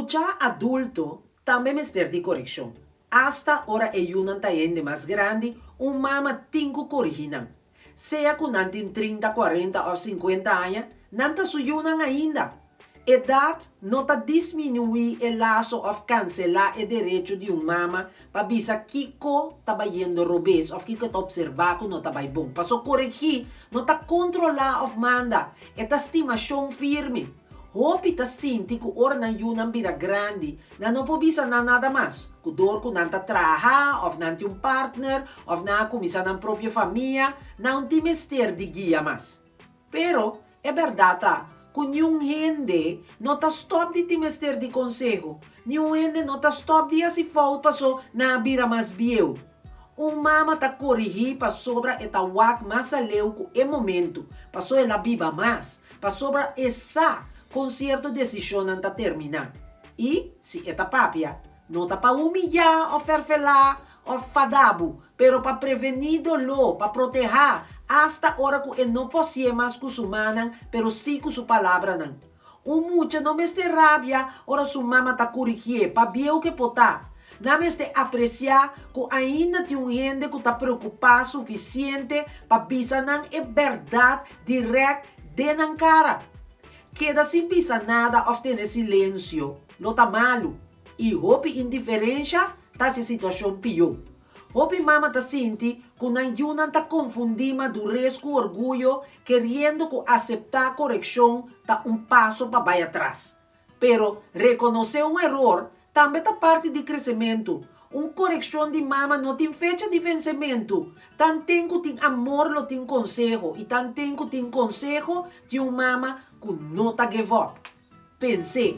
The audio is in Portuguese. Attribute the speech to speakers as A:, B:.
A: Mucha adulto também mister de correção. Hasta ora e yunan tayen de mais grande, mama tinko corriginan. Seja com nantin 30, 40 ou 50 anos, nanta suyunan ainda. Edad não ta diminui o laço of cancelar o direito de mama para bisa kiko taba yendo robes of kiko ta observar ko no tabay bom. Paso corrigir, não ta controlar of manda. Eta estimação firme. Hopi ta sinti ko ora na yunang bira grande na não po bisa na nada mais. Kudor ko nanta traha, of nanti partner, of na kumisa ng propia família, na un timester de guia mas. Pero, é verdade, kung yung hindi, não ta stop de timester de consejo, yung hindi não ta stop de asi fault paso na bira mas bieu. Mama ta corrigir pa sobra etawak mas aleu ko e momento, paso ela biba mas, pa sobra essa concierto decisão nanta terminar. E, se eta papia, não tá para humilhar, ou ferfelar, ou fadabo, pero para prevenir dolor, para proteger, hasta hora que não posse mais com sua mãe, pero sim com sua palavra não. Mucha não me este rabia, ora sua mama tá corrigir, para ver o que potar. Não me este apreciar que ainda tem gente que tá preocupado suficiente para bisa não é verdade direct de na cara. Queda sem bisa nada ou ter silêncio, não tá malo. E hopi indiferença tá se situação pior. Hopi mama tá sinti que não yunan tá confundima do risco orgulho querendo que aceitar correção tá passo para vai atrás. Pero reconhecer erro também tá parte de crescimento. Correção de mama não tem fecha de vencimento. Tan tem que tem amor, lo tem consejo. E tan tem que tem consejo de mama que não tá give up. Pensei.